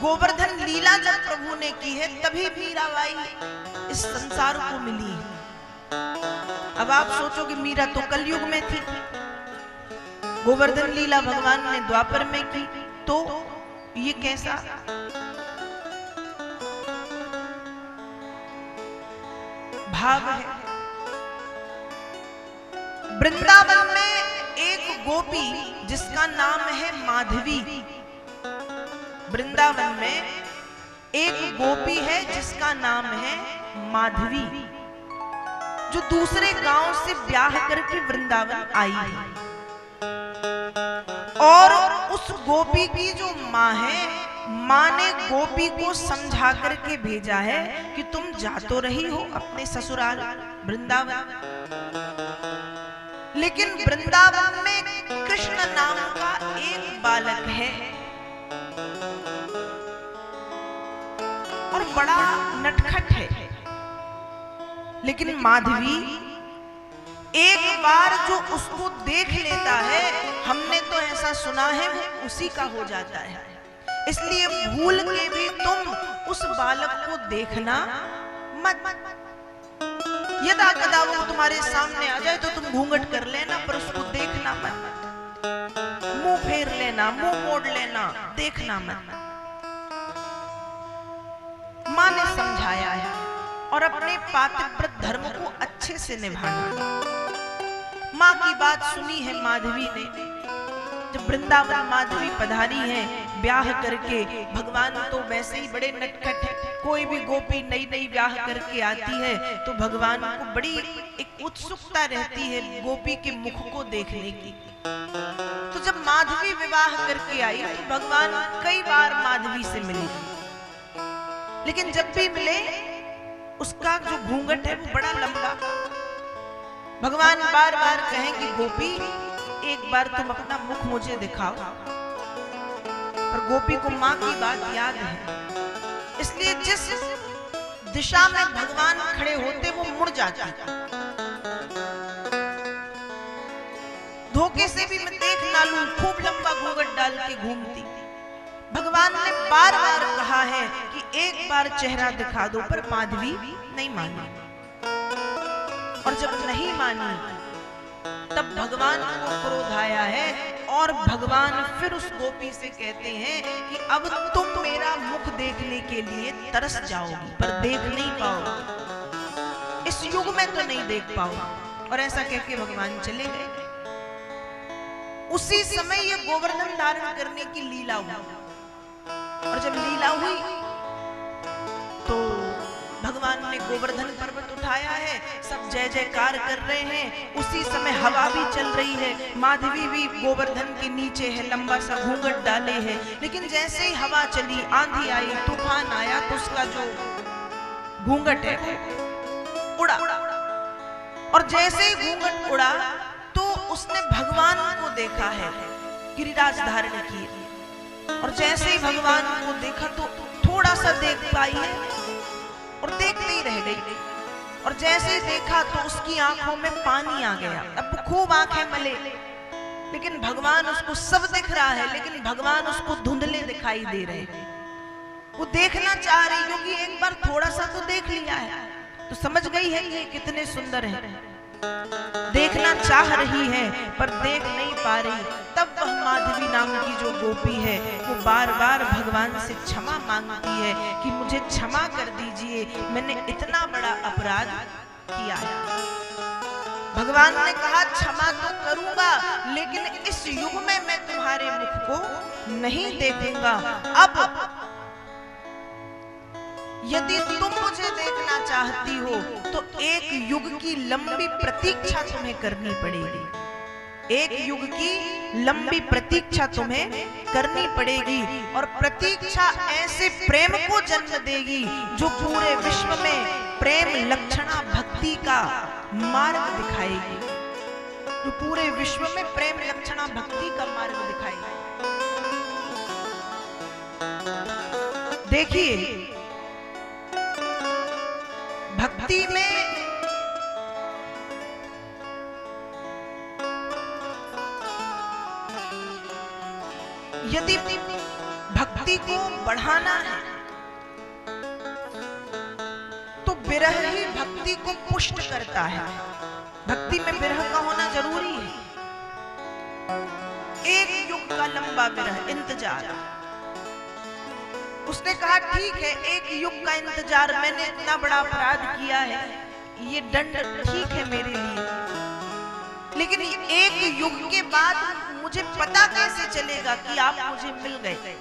गोवर्धन लीला जब प्रभु ने की है तभी मीराबाई इस संसार को मिली है। अब आप सोचो कि मीरा तो कलयुग में थी, गोवर्धन लीला भगवान ने द्वापर में की, तो ये कैसा? भाव है। वृंदावन में एक गोपी जिसका नाम है माधवी, वृंदावन में एक गोपी है जिसका नाम है माधवी, जो दूसरे गांव से ब्याह करके वृंदावन आई है। और उस गोपी की जो माँ है, माँ ने गोपी को समझा करके भेजा है कि तुम जा तो रही हो अपने ससुराल वृंदावन, लेकिन वृंदावन में कृष्ण नाम का एक बालक है और बड़ा नटखट है। लेकिन माधवी एक बार जो उसको देख लेता है, हमने तो ऐसा सुना है, वो उसी का हो जाता है। इसलिए भूल के भी तुम उस बालक को देखना मत। यदा कदा वो तुम्हारे सामने आ जाए तो तुम घूंघट कर लेना, पर उसको देखना मत। मुंह फेर लेना, मुंह मोड़ लेना, देखना मत। मां ने समझाया है और अपने पातिव्रत धर्म को अच्छे से निभाना। मां की बात सुनी है माधवी ने। जब वृंदावन माधवी पधारी है ब्याह करके, भगवान तो वैसे ही बड़े नटखट है, कोई भी गोपी नई नई ब्याह करके आती है तो भगवान को बड़ी एक उत्सुकता रहती है गोपी के मुख को देखने की। तो जब माधवी विवाह करके आई तो भगवान कई बार माधवी से मिले, लेकिन जब भी मिले उसका जो घूंघट है वो बड़ा लंबा। भगवान बार बार कहें कि गोपी एक बार तुम अपना मुख मुझे दिखाओ, पर गोपी को मां की बात याद है, इसलिए जिस दिशा में भगवान खड़े होते वो मुड़ जाती। धोखे से भी मैं देख ना लूं, खूब लंबा घूंघट डाल के घूमती। भगवान ने बार बार कहा है कि एक बार चेहरा दिखा दो, पर माधवी नहीं मानी। और जब नहीं मानी तब भगवान को क्रोध आया है और भगवान फिर उस गोपी से कहते हैं कि अब तुम मेरा मुख देखने के लिए तरस जाओगी, पर देख नहीं पाओगी, इस युग में तो नहीं देख पाओगी। और ऐसा कह के भगवान चले गए। उसी समय ये गोवर्धन धारण करने की लीला हुई, और जब लीला हुई तो भगवान ने गोवर्धन पर्वत उठाया है, सब जय जयकार कर रहे हैं। उसी समय हवा भी चल रही है, माधवी भी गोवर्धन के नीचे है, लंबा सा घूंघट डाले है। लेकिन जैसे ही हवा चली, आंधी आई, तूफान आया, तो उसका जो घूंघट है उड़ा। और जैसे ही घूंघट उड़ा तो उसने भगवान को देखा है, गिरिराज धारण किए। और जैसे ही भगवान को देखा तो थोड़ा सा देख पाई है और देखते ही रह गई। और जैसे ही देखा तो उसकी आंखों में पानी आ गया। अब खूब आंखें मले, लेकिन भगवान उसको सब दिख रहा है, लेकिन भगवान उसको धुंधले दिखाई दे रहे हैं। वो देखना चाह रही, क्योंकि एक बार थोड़ा सा तो देख लिया है, तो समझ गई है कि ये कितने सुंदर हैं। देखना चाह रही है पर देख नहीं पा रही। तब वह माधवी नाम की जो गोपी है वो बार बार भगवान से क्षमा मांगती है कि मुझे क्षमा कर दीजिए, मैंने इतना बड़ा अपराध किया है। भगवान ने कहा क्षमा तो करूंगा, लेकिन इस युग में मैं तुम्हारे मुख को नहीं देखूंगा। अब यदि तुम मुझे देखना चाहती हो तो एक युग की लंबी प्रतीक्षा तुम्हें करनी पड़ेगी। एक युग की लंबी प्रतीक्षा तुम्हें करनी पड़ेगी, और प्रतीक्षा ऐसे प्रेम को जन्म देगी जो पूरे विश्व में प्रेम लक्षणा भक्ति का मार्ग दिखाएगी, जो पूरे विश्व में प्रेम लक्षणा भक्ति का मार्ग दिखाएगी। देखिए, भक्ति में यदि भक्ति भक्ति को बढ़ाना है तो विरह ही भक्ति को पुष्ट करता है। भक्ति में विरह का होना जरूरी है। एक युग का लंबा विरह इंतजार। उसने कहा ठीक है, एक युग का इंतजार, मैंने इतना बड़ा अपराध किया है, ये दंड ठीक है मेरे लिए, लेकिन एक युग के बाद मुझे पता कैसे चलेगा कि आप मुझे मिल गए।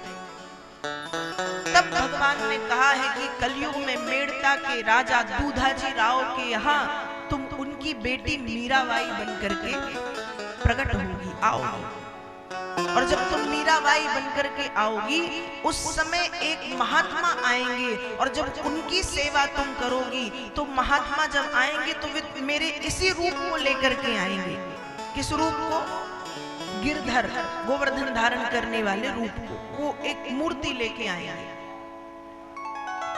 तब भगवान ने कहा है कि कलयुग में मेड़ता के राजा दूधाजी राव के यहाँ तुम उनकी बेटी मीराबाई बनकर के प्रकट होगी, आओ। और जब तुम मीराबाई बनकर के आओगी उस समय एक महात्मा आएंगे और जब उनकी सेवा तुम करोगी तो महात्मा जब आएंगे तो वे मेरे इसी रूप को लेकर के आएंगे। किस रूप को? गिरधर, गोवर्धन धारण करने वाले रूप को, वो एक मूर्ति लेके आएंगे।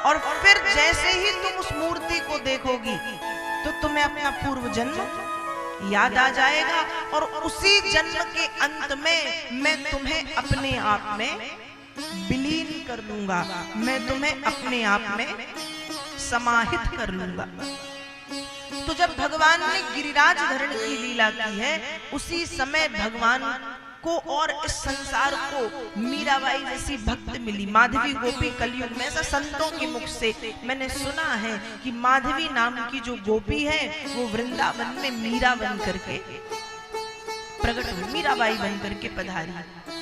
और फिर जैसे ही तुम उस मूर्ति को देखोगी तो तुम्हें अपना पूर्व जन्म याद आ जाएगा और उसी जन्म के अंत में मैं तुम्हें अपने आप में विलीन कर लूंगा, मैं तुम्हें अपने आप में समाहित कर लूंगा। तो जब भगवान ने गिरिराज धरण की लीला की है उसी समय भगवान को और इस संसार को मीराबाई जैसी भक्त मिली, माधवी गोपी। कलयुग में ऐसा संतों के मुख से मैंने सुना है कि माधवी नाम की जो गोपी है वो वृंदावन में मीरा बन करके प्रकट हुई, मीराबाई बन करके पधारी।